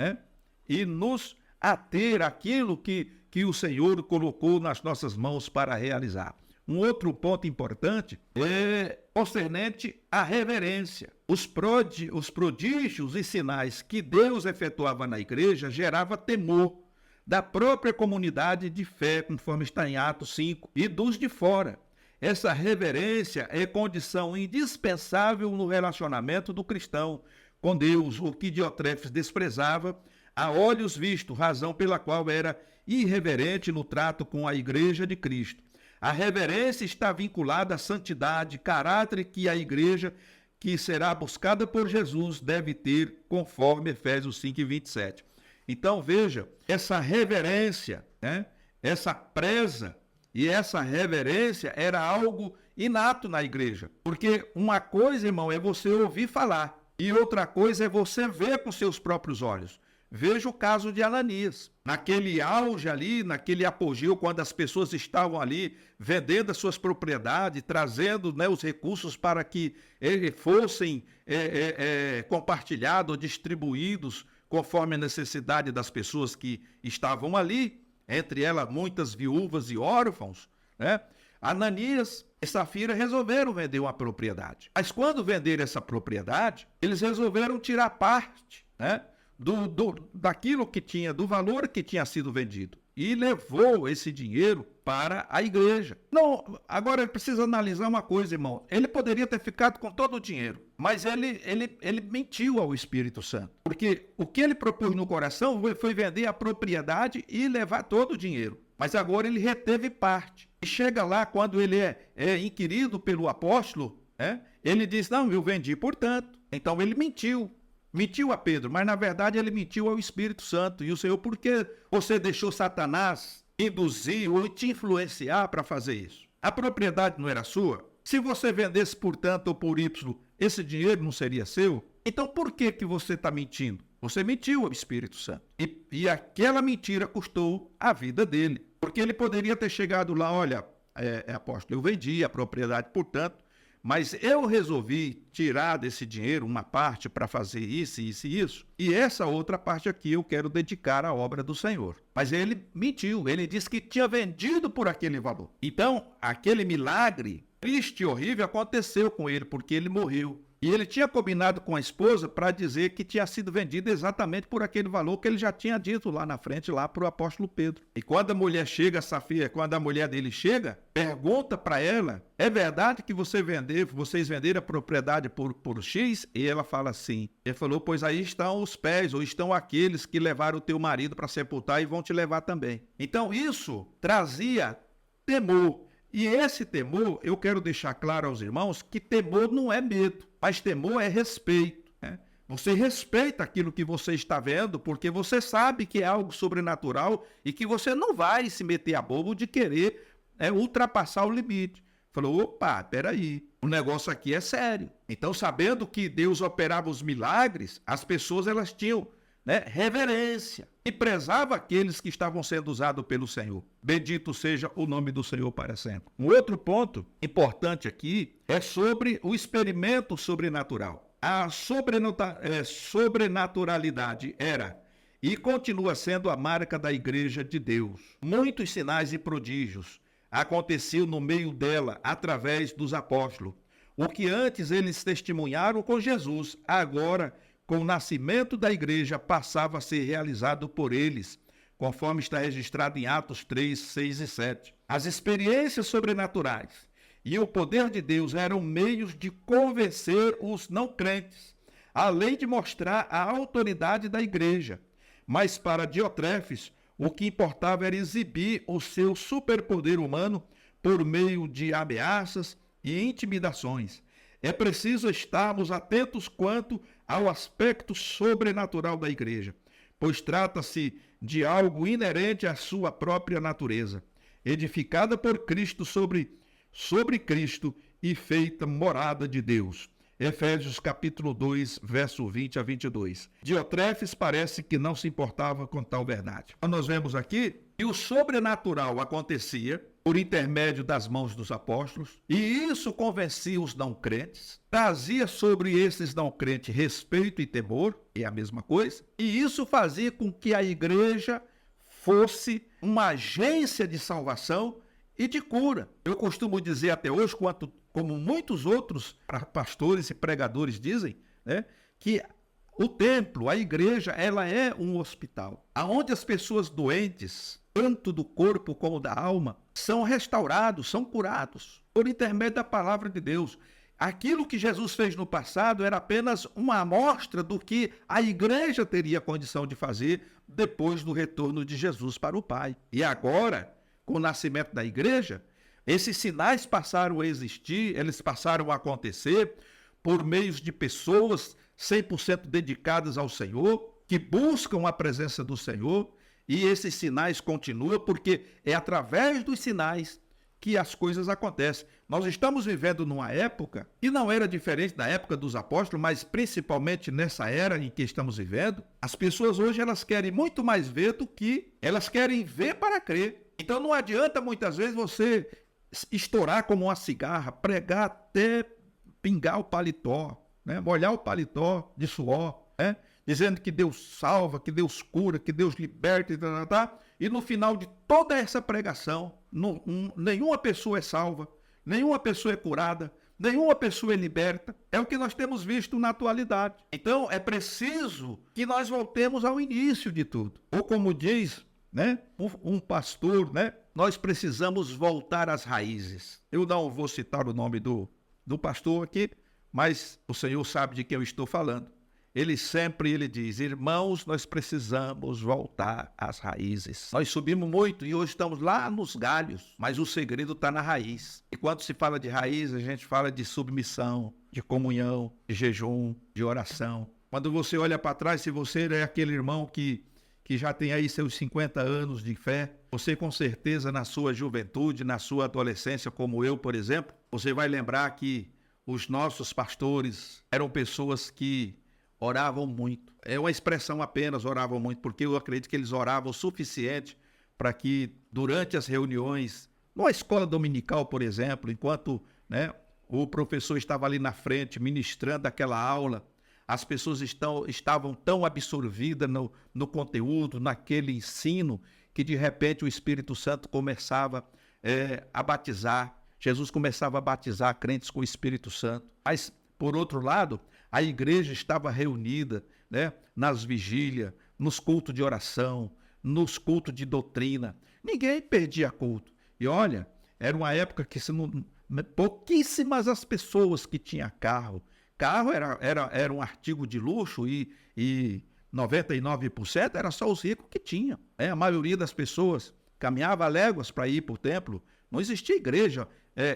e nos ater àquilo que o Senhor colocou nas nossas mãos para realizar. Um outro ponto importante é concernente à reverência. Os prodígios e sinais que Deus efetuava na igreja gerava temor da própria comunidade de fé, conforme está em Atos 5, e dos de fora. Essa reverência é condição indispensável no relacionamento do cristão com Deus, o que Diotrefes desprezava a olhos vistos, razão pela qual era irreverente no trato com a igreja de Cristo. A reverência está vinculada à santidade, caráter que a igreja que será buscada por Jesus deve ter, conforme Efésios 5:27. Então veja, essa reverência, essa preza, e essa reverência era algo inato na igreja. Porque uma coisa, irmão, é você ouvir falar, e outra coisa é você ver com seus próprios olhos. Veja o caso de Ananias. Naquele auge ali, naquele apogeu, quando as pessoas estavam ali vendendo as suas propriedades, trazendo, os recursos para que fossem compartilhados ou distribuídos conforme a necessidade das pessoas que estavam ali, entre elas muitas viúvas e órfãos, Ananias e Safira resolveram vender uma propriedade. Mas quando venderam essa propriedade, eles resolveram tirar parte, daquilo que tinha, do valor que tinha sido vendido, e levou esse dinheiro para a igreja. Não, agora precisa analisar uma coisa, irmão. Ele poderia ter ficado com todo o dinheiro, mas ele mentiu ao Espírito Santo, porque o que ele propôs no coração foi vender a propriedade e levar todo o dinheiro. mas agora ele reteve parte. E chega lá, quando ele é inquirido pelo apóstolo, ele diz, não, eu vendi, portanto. Então ele mentiu. Mentiu a Pedro, mas na verdade ele mentiu ao Espírito Santo. E o Senhor, por que você deixou Satanás induzir ou te influenciar para fazer isso? A propriedade não era sua? Se você vendesse por tanto ou por Y, esse dinheiro não seria seu? Então por que você está mentindo? Você mentiu ao Espírito Santo. E aquela mentira custou a vida dele. Porque ele poderia ter chegado lá, olha, apóstolo, eu vendi a propriedade, portanto, mas eu resolvi tirar desse dinheiro uma parte para fazer isso, isso e isso, e essa outra parte aqui eu quero dedicar à obra do Senhor. Mas ele mentiu, ele disse que tinha vendido por aquele valor. Então, aquele milagre triste e horrível aconteceu com ele, porque ele morreu. E ele tinha combinado com a esposa para dizer que tinha sido vendido exatamente por aquele valor que ele já tinha dito lá na frente, lá para o apóstolo Pedro. E quando a mulher chega, Safira, quando a mulher dele chega, pergunta para ela, é verdade que vocês venderam a propriedade por X? E ela fala assim. Ele falou, pois aí estão os pés, ou estão aqueles que levaram o teu marido para sepultar e vão te levar também. Então isso trazia temor. E esse temor, eu quero deixar claro aos irmãos que temor não é medo, mas temor é respeito. Você respeita aquilo que você está vendo, porque você sabe que é algo sobrenatural e que você não vai se meter a bobo de querer ultrapassar o limite. Falou, opa, peraí, o negócio aqui é sério. Então, sabendo que Deus operava os milagres, as pessoas elas tinham reverência e prezava aqueles que estavam sendo usados pelo Senhor. Bendito seja o nome do Senhor para sempre. Um outro ponto importante aqui é sobre o experimento sobrenatural. A sobrenaturalidade era e continua sendo a marca da igreja de Deus. Muitos sinais e prodígios aconteciam no meio dela através dos apóstolos. O que antes eles testemunharam com Jesus, agora com o nascimento da igreja, passava a ser realizado por eles, conforme está registrado em Atos 3, 6 e 7. As experiências sobrenaturais e o poder de Deus eram meios de convencer os não crentes, além de mostrar a autoridade da igreja. Mas para Diotrefes, o que importava era exibir o seu superpoder humano por meio de ameaças e intimidações. É preciso estarmos atentos quanto ao aspecto sobrenatural da igreja, pois trata-se de algo inerente à sua própria natureza, edificada por Cristo sobre Cristo e feita morada de Deus. Efésios capítulo 2, verso 20 a 22. Diotrefes parece que não se importava com tal verdade. Então nós vemos aqui que o sobrenatural acontecia por intermédio das mãos dos apóstolos, e isso convencia os não crentes, trazia sobre esses não crentes respeito e temor, é a mesma coisa, e isso fazia com que a igreja fosse uma agência de salvação e de cura. Eu costumo dizer até hoje, como muitos outros pastores e pregadores dizem, que o templo, a igreja, ela é um hospital, onde as pessoas doentes, tanto do corpo como da alma, são restaurados, são curados, por intermédio da palavra de Deus. Aquilo que Jesus fez no passado era apenas uma amostra do que a igreja teria condição de fazer depois do retorno de Jesus para o Pai. E agora, com o nascimento da igreja, esses sinais passaram a existir, eles passaram a acontecer por meio de pessoas 100% dedicadas ao Senhor, que buscam a presença do Senhor, e esses sinais continuam porque é através dos sinais que as coisas acontecem. Nós estamos vivendo numa época que não era diferente da época dos apóstolos, mas principalmente nessa era em que estamos vivendo, as pessoas hoje elas querem muito mais ver do que elas querem ver para crer. Então não adianta muitas vezes você estourar como uma cigarra, pregar até pingar o paletó, molhar o paletó de suor, dizendo que Deus salva, que Deus cura, que Deus liberta, e no final de toda essa pregação, nenhuma pessoa é salva, nenhuma pessoa é curada, nenhuma pessoa é liberta. É o que nós temos visto na atualidade. Então é preciso que nós voltemos ao início de tudo. Ou como diz um pastor, nós precisamos voltar às raízes. Eu não vou citar o nome do pastor aqui, mas o Senhor sabe de quem eu estou falando. ele diz: irmãos, nós precisamos voltar às raízes. Nós subimos muito e hoje estamos lá nos galhos, mas o segredo está na raiz. E quando se fala de raiz, a gente fala de submissão, de comunhão, de jejum, de oração. Quando você olha para trás, se você é aquele irmão que já tem aí seus 50 anos de fé, você com certeza na sua juventude, na sua adolescência, como eu, por exemplo, você vai lembrar que os nossos pastores eram pessoas que oravam muito. É uma expressão apenas, oravam muito, porque eu acredito que eles oravam o suficiente para que durante as reuniões, numa escola dominical, por exemplo, enquanto, né, o professor estava ali na frente ministrando aquela aula, as pessoas estavam tão absorvidas no conteúdo, naquele ensino, que de repente o Espírito Santo começava a batizar. Jesus começava a batizar crentes com o Espírito Santo. Mas, por outro lado, a igreja estava reunida, né, nas vigílias, nos cultos de oração, nos cultos de doutrina. Ninguém perdia culto. E olha, era uma época que pouquíssimas as pessoas que tinham carro. Carro era um artigo de luxo e 99% era só os ricos que tinham. A maioria das pessoas caminhava léguas para ir para o templo. Não existia igreja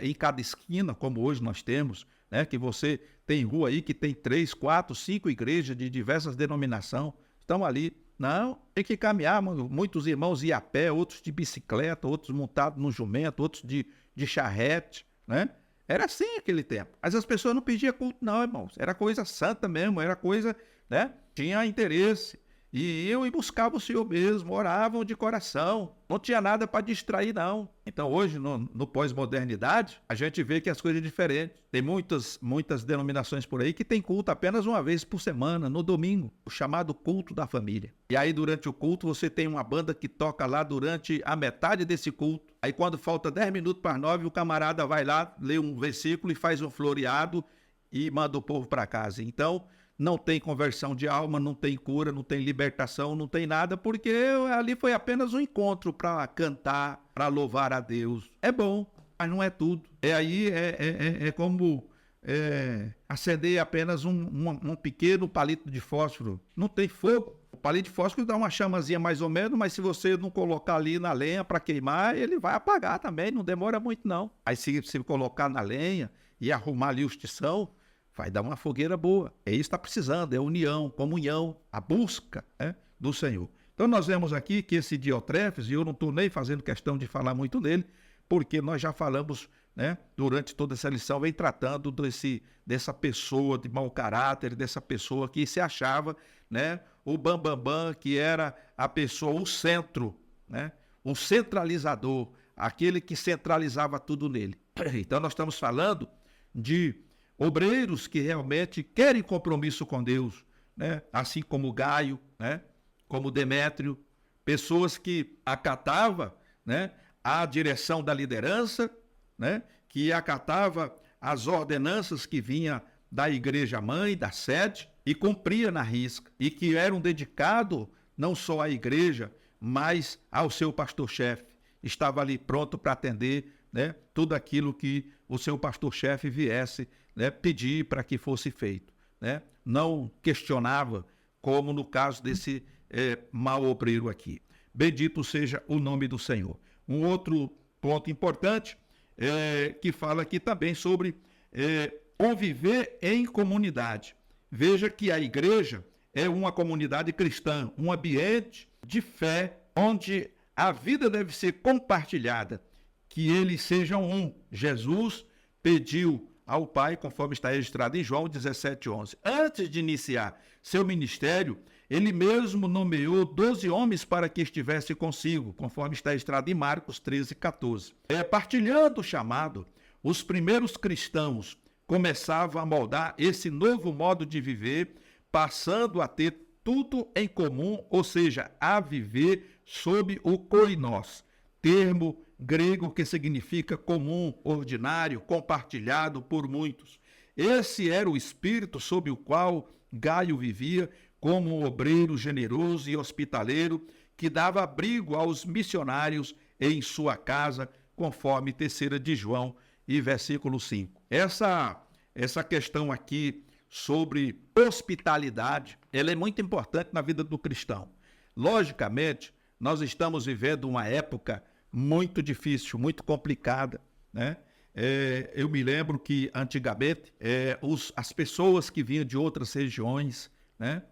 em cada esquina, como hoje nós temos, né? Que você tem rua aí que tem 3, 4, 5 igrejas de diversas denominações, estão ali. Não, tem que caminhar, muitos irmãos iam a pé, outros de bicicleta, outros montados no jumento, outros de charrete, né? Era assim aquele tempo. Mas as pessoas não pediam culto não, irmãos. Era coisa santa mesmo, era coisa, né? Tinha interesse. E iam e buscavam o Senhor mesmo, oravam de coração. Não tinha nada para distrair, não. Então hoje, no pós-modernidade, a gente vê que as coisas são diferentes. Tem muitas denominações por aí que tem culto apenas uma vez por semana, no domingo, o chamado culto da família. E aí durante o culto você tem uma banda que toca lá durante a metade desse culto. Aí quando falta 10 minutos para 9, o camarada vai lá, lê um versículo e faz um floreado e manda o povo para casa. Então não tem conversão de alma, não tem cura, não tem libertação, não tem nada, porque ali foi apenas um encontro para cantar, para louvar a Deus. É bom, mas não é tudo. É como acender apenas um pequeno palito de fósforo. Não tem fogo. O palito de fósforo dá uma chamazinha mais ou menos, mas se você não colocar ali na lenha para queimar, ele vai apagar também, não demora muito não. Aí se colocar na lenha e arrumar ali os tição, vai dar uma fogueira boa. É isso que está precisando, é união, comunhão, a busca, né, do Senhor. Então nós vemos aqui que esse Diotrefes, e eu não estou nem fazendo questão de falar muito dele, porque nós já falamos, né, durante toda essa lição, vem tratando dessa pessoa de mau caráter, dessa pessoa que se achava, né, o bambambam, que era a pessoa, o centro, né, o centralizador, aquele que centralizava tudo nele. Então nós estamos falando de obreiros que realmente querem compromisso com Deus, né? Assim como Gaio, né? Como Demétrio, pessoas que acatavam, né, a direção da liderança, né, que acatava as ordenanças que vinha da igreja mãe, da sede, e cumpria na risca, e que eram dedicados não só à igreja, mas ao seu pastor-chefe. Estava ali pronto para atender, né, tudo aquilo que o seu pastor-chefe viesse, né, pedir para que fosse feito, né? Não questionava, como no caso desse mau obreiro aqui. Bendito seja o nome do Senhor. Um outro ponto importante que fala aqui também sobre conviver em comunidade. Veja que a igreja é uma comunidade cristã, um ambiente de fé onde a vida deve ser compartilhada, que eles sejam um. Jesus pediu ao Pai, conforme está registrado em João 17:11. Antes de iniciar seu ministério, ele mesmo nomeou 12 homens para que estivesse consigo, conforme está registrado em Marcos 13:14. Partilhando o chamado, os primeiros cristãos começavam a moldar esse novo modo de viver, passando a ter tudo em comum, ou seja, a viver sob o koinós, termo grego que significa comum, ordinário, compartilhado por muitos. Esse era o espírito sob o qual Gaio vivia como um obreiro generoso e hospitaleiro que dava abrigo aos missionários em sua casa, conforme 3 de João e versículo 5. Essa questão aqui sobre hospitalidade, ela é muito importante na vida do cristão. Logicamente, nós estamos vivendo uma época muito difícil, muito complicada, né? Eu me lembro que antigamente as pessoas que vinham de outras regiões, né,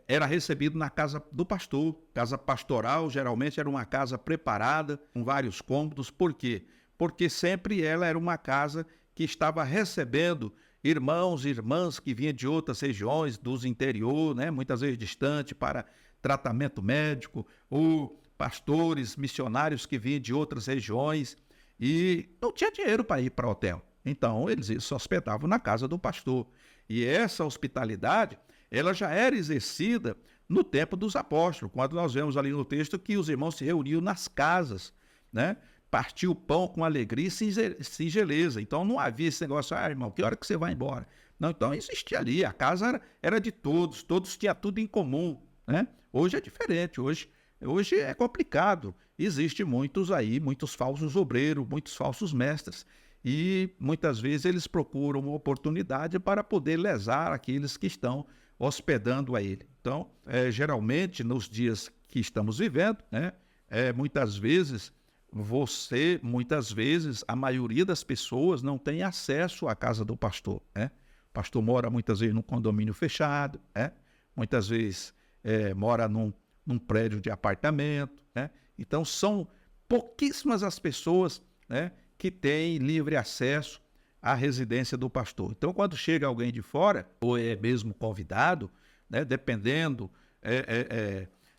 era recebido na casa do pastor. Casa pastoral geralmente era uma casa preparada, com vários cômodos. Por quê? Porque sempre ela era uma casa que estava recebendo irmãos e irmãs que vinham de outras regiões, dos interior, né, muitas vezes distante, para tratamento médico, ou pastores, missionários que vinham de outras regiões e não tinha dinheiro para ir para o hotel. Então, eles se hospedavam na casa do pastor. E essa hospitalidade, ela já era exercida no tempo dos apóstolos, quando nós vemos ali no texto que os irmãos se reuniam nas casas, né? Partiu o pão com alegria e singeleza. Então, não havia esse negócio, irmão, que hora que você vai embora? Não, então existia ali, a casa era de todos, todos tinham tudo em comum, né? Hoje é diferente, hoje é complicado. Existem muitos falsos obreiros, muitos falsos mestres. E muitas vezes eles procuram uma oportunidade para poder lesar aqueles que estão hospedando a ele. Então, geralmente, nos dias que estamos vivendo, né, muitas vezes, a maioria das pessoas não tem acesso à casa do pastor, né? O pastor mora muitas vezes num condomínio fechado, né? Muitas vezes mora num prédio de apartamento, né? Então, são pouquíssimas as pessoas, né, que têm livre acesso à residência do pastor. Então, quando chega alguém de fora, ou é mesmo convidado, né, dependendo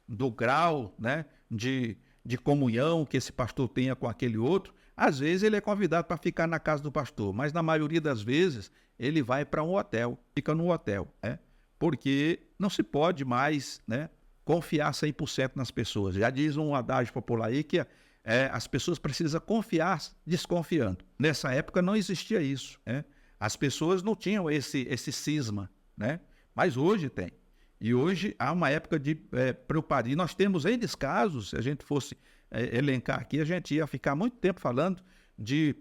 do grau, né, de comunhão que esse pastor tenha com aquele outro, às vezes ele é convidado para ficar na casa do pastor, mas na maioria das vezes ele vai para um hotel, fica no hotel, né? Porque não se pode mais, né, confiar 100% nas pessoas. Já diz um adágio popular aí que as pessoas precisam confiar desconfiando. Nessa época não existia isso, né? As pessoas não tinham esse cisma, né? Mas hoje tem. E hoje há uma época de preocupação. E nós temos N casos, se a gente fosse elencar aqui, a gente ia ficar muito tempo falando de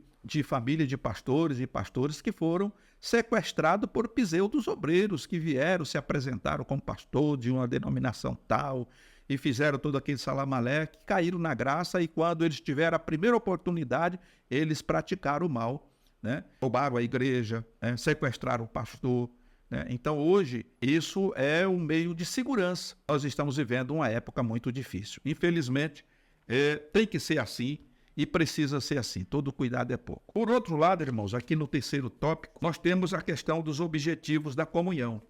família de pastores e pastores que foram sequestrados por pseudos obreiros que vieram, se apresentaram como pastor de uma denominação tal e fizeram todo aquele salamaleque, caíram na graça e quando eles tiveram a primeira oportunidade, eles praticaram o mal, né? Roubaram a igreja, sequestraram o pastor, né? Então hoje isso é um meio de segurança. Nós estamos vivendo uma época muito difícil. Infelizmente, tem que ser assim. E precisa ser assim, todo cuidado é pouco. Por outro lado, irmãos, aqui no terceiro tópico, nós temos a questão dos objetivos da comunhão.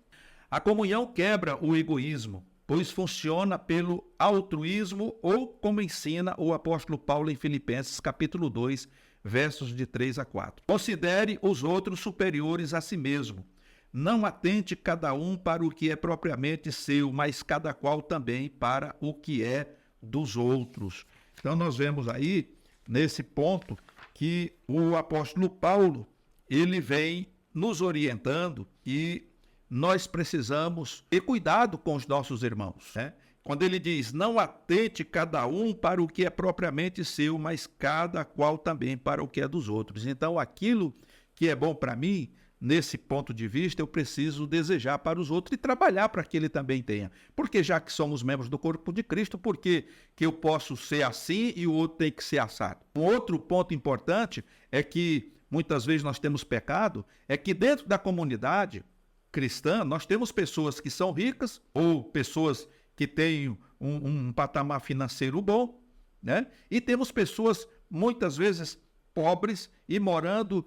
A comunhão quebra o egoísmo, pois funciona pelo altruísmo ou como ensina o apóstolo Paulo em Filipenses, capítulo 2, versos de 3 a 4. Considere os outros superiores a si mesmo. Não atente cada um para o que é propriamente seu, mas cada qual também para o que é dos outros. Então nós vemos aí, nesse ponto, que o apóstolo Paulo, ele vem nos orientando e nós precisamos ter cuidado com os nossos irmãos, né? Quando ele diz, não atente cada um para o que é propriamente seu, mas cada qual também para o que é dos outros. Então, aquilo que é bom para mim, nesse ponto de vista, eu preciso desejar para os outros e trabalhar para que ele também tenha. Porque já que somos membros do corpo de Cristo, por que eu posso ser assim e o outro tem que ser assado? Um outro ponto importante é que muitas vezes nós temos pecado, é que dentro da comunidade cristã nós temos pessoas que são ricas ou pessoas que têm um patamar financeiro bom, né? E temos pessoas muitas vezes pobres e morando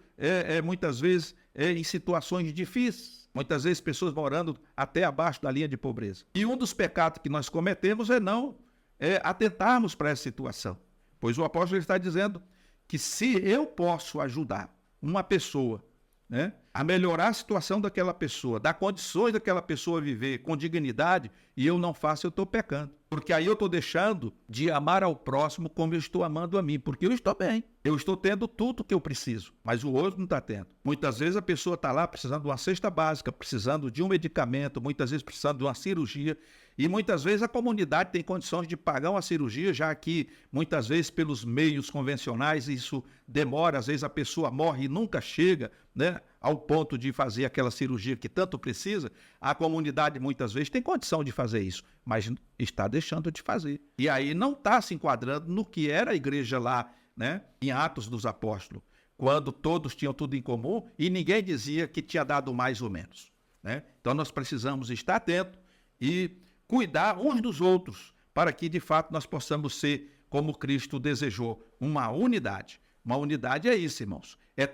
muitas vezes em situações difíceis, muitas vezes pessoas morando até abaixo da linha de pobreza. E um dos pecados que nós cometemos é não atentarmos para essa situação, pois o apóstolo está dizendo que se eu posso ajudar uma pessoa, né, a melhorar a situação daquela pessoa, dar condições daquela pessoa viver com dignidade, e eu não faço, eu estou pecando. Porque aí eu estou deixando de amar ao próximo como eu estou amando a mim, porque eu estou bem, eu estou tendo tudo que eu preciso, mas o outro não está tendo. Muitas vezes a pessoa está lá precisando de uma cesta básica, precisando de um medicamento, muitas vezes precisando de uma cirurgia, e muitas vezes a comunidade tem condições de pagar uma cirurgia, já que muitas vezes pelos meios convencionais isso demora, às vezes a pessoa morre e nunca chega, né, ao ponto de fazer aquela cirurgia que tanto precisa, a comunidade muitas vezes tem condição de fazer isso, mas está deixando de fazer. E aí não está se enquadrando no que era a igreja lá, né, em Atos dos Apóstolos, quando todos tinham tudo em comum e ninguém dizia que tinha dado mais ou menos, né? Então nós precisamos estar atentos e cuidar uns dos outros, para que de fato nós possamos ser como Cristo desejou, uma unidade. Uma unidade é isso, irmãos, é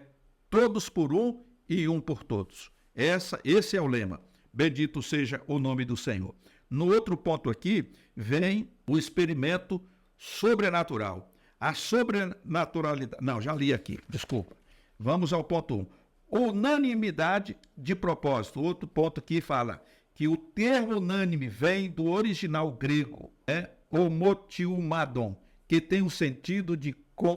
todos por um e um por todos. Esse é o lema. Bendito seja o nome do Senhor. No outro ponto aqui, vem o experimento sobrenatural. A sobrenaturalidade... Não, já li aqui, desculpa. Vamos ao ponto 1. Unanimidade de propósito. Outro ponto aqui fala que o termo unânime vem do original grego, homotiumadon, que tem o sentido de com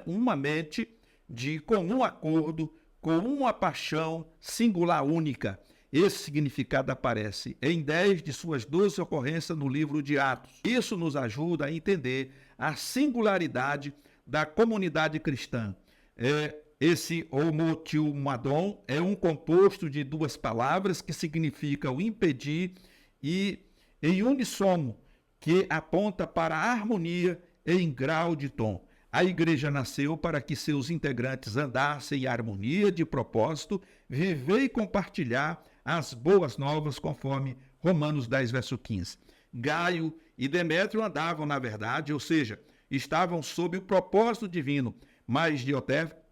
uma mente, de comum acordo, com uma paixão singular única. Esse significado aparece em 10 de suas 12 ocorrências no livro de Atos. Isso nos ajuda a entender a singularidade da comunidade cristã. Esse homotiumadon é um composto de duas palavras que significam impedir e em unissono, que aponta para a harmonia em grau de tom. A igreja nasceu para que seus integrantes andassem em harmonia de propósito, viver e compartilhar as boas novas, conforme Romanos 10, verso 15. Gaio e Demétrio andavam na verdade, ou seja, estavam sob o propósito divino, mas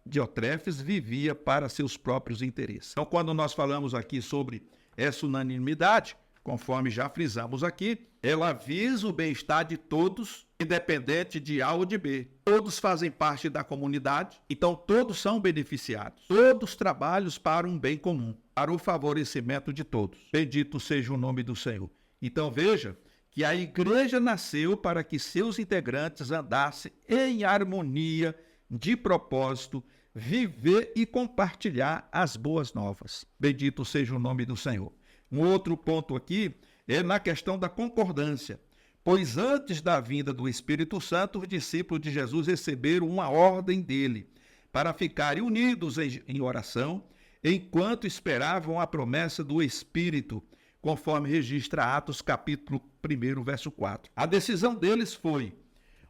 Diotrefes vivia para seus próprios interesses. Então, quando nós falamos aqui sobre essa unanimidade, conforme já frisamos aqui, ela visa o bem-estar de todos, independente de A ou de B. Todos fazem parte da comunidade, então todos são beneficiados. Todos trabalham para um bem comum, para o favorecimento de todos. Bendito seja o nome do Senhor. Então veja que a igreja nasceu para que seus integrantes andassem em harmonia de propósito, viver e compartilhar as boas novas. Bendito seja o nome do Senhor. Um outro ponto aqui é na questão da concordância, pois antes da vinda do Espírito Santo, os discípulos de Jesus receberam uma ordem dele para ficarem unidos em oração, enquanto esperavam a promessa do Espírito, conforme registra Atos capítulo 1, verso 4. A decisão deles foi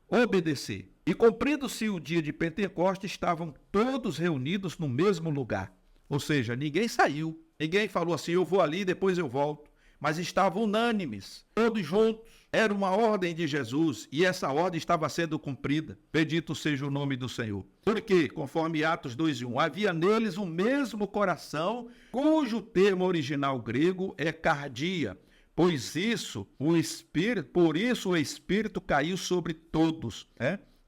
obedecer. E cumprindo-se o dia de Pentecostes, estavam todos reunidos no mesmo lugar. Ou seja, ninguém saiu, ninguém falou assim, eu vou ali, depois eu volto. Mas estavam unânimes, todos juntos. Era uma ordem de Jesus e essa ordem estava sendo cumprida. Bendito seja o nome do Senhor. Porque, conforme Atos 2:1, havia neles o mesmo coração, cujo termo original grego é cardia. Por isso o Espírito caiu sobre todos.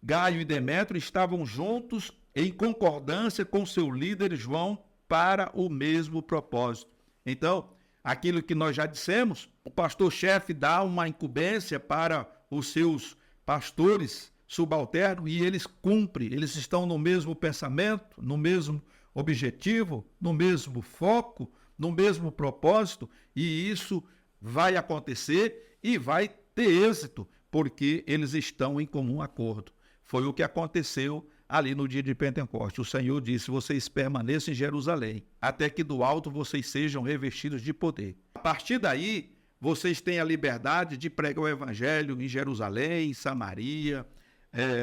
Gaio e Demétrio estavam juntos em concordância com seu líder João para o mesmo propósito. Então, aquilo que nós já dissemos, o pastor-chefe dá uma incumbência para os seus pastores subalternos e eles cumprem, eles estão no mesmo pensamento, no mesmo objetivo, no mesmo foco, no mesmo propósito, e isso vai acontecer e vai ter êxito, porque eles estão em comum acordo. Foi o que aconteceu ali no dia de Pentecostes. O Senhor disse, vocês permaneçam em Jerusalém, até que do alto vocês sejam revestidos de poder. A partir daí, vocês têm a liberdade de pregar o evangelho em Jerusalém, em Samaria,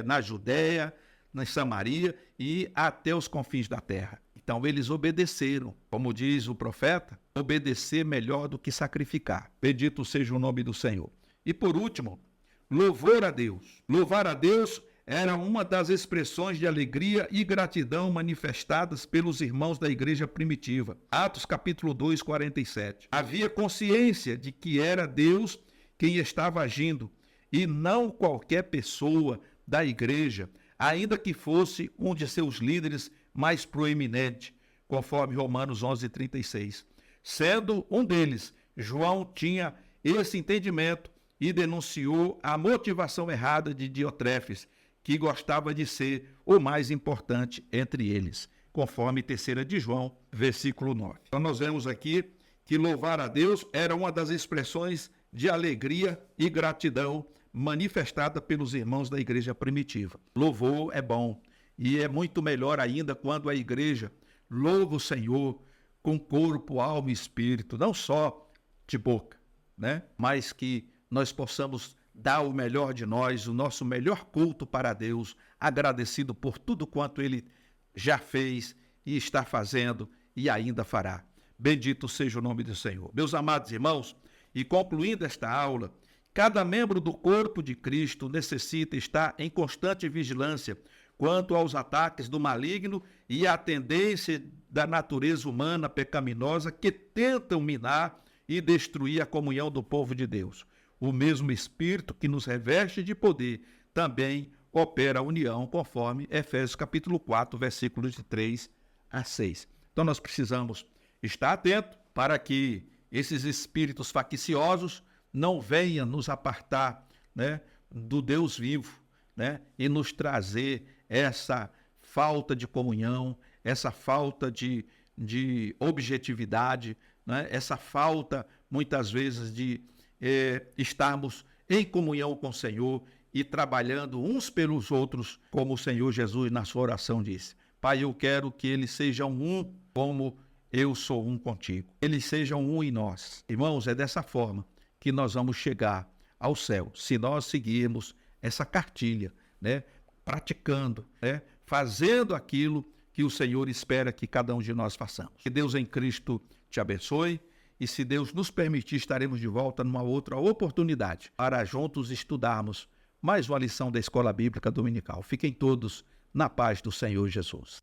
na Judéia, na Samaria e até os confins da terra. Então eles obedeceram, como diz o profeta, obedecer melhor do que sacrificar. Bendito seja o nome do Senhor. E por último, louvor a Deus. Louvar a Deus era uma das expressões de alegria e gratidão manifestadas pelos irmãos da igreja primitiva. Atos capítulo 2, 47. Havia consciência de que era Deus quem estava agindo e não qualquer pessoa da igreja, ainda que fosse um de seus líderes mais proeminente, conforme Romanos 11, 36. Sendo um deles, João tinha esse entendimento e denunciou a motivação errada de Diotrefes, que gostava de ser o mais importante entre eles, conforme 3 de João, versículo 9. Então nós vemos aqui que louvar a Deus era uma das expressões de alegria e gratidão manifestada pelos irmãos da igreja primitiva. Louvor é bom e é muito melhor ainda quando a igreja louva o Senhor com corpo, alma e espírito, não só de boca, né? Mas que nós possamos dar o melhor de nós, o nosso melhor culto para Deus, agradecido por tudo quanto Ele já fez e está fazendo e ainda fará. Bendito seja o nome do Senhor. Meus amados irmãos, e concluindo esta aula, cada membro do corpo de Cristo necessita estar em constante vigilância quanto aos ataques do maligno e à tendência da natureza humana pecaminosa que tentam minar e destruir a comunhão do povo de Deus. O mesmo Espírito que nos reveste de poder também opera a união, conforme Efésios capítulo 4, versículos de 3 a 6. Então nós precisamos estar atentos para que esses espíritos facciosos não venham nos apartar, né, do Deus vivo, né, e nos trazer essa falta de comunhão, essa falta de objetividade, né, essa falta, muitas vezes, de estarmos em comunhão com o Senhor e trabalhando uns pelos outros, como o Senhor Jesus na sua oração disse. Pai, eu quero que eles sejam um como eu sou um contigo. Eles sejam um em nós. Irmãos, é dessa forma que nós vamos chegar ao céu, se nós seguirmos essa cartilha, né? Praticando, né? Fazendo aquilo que o Senhor espera que cada um de nós façamos. Que Deus em Cristo te abençoe e, se Deus nos permitir, estaremos de volta numa outra oportunidade para juntos estudarmos mais uma lição da Escola Bíblica Dominical. Fiquem todos na paz do Senhor Jesus.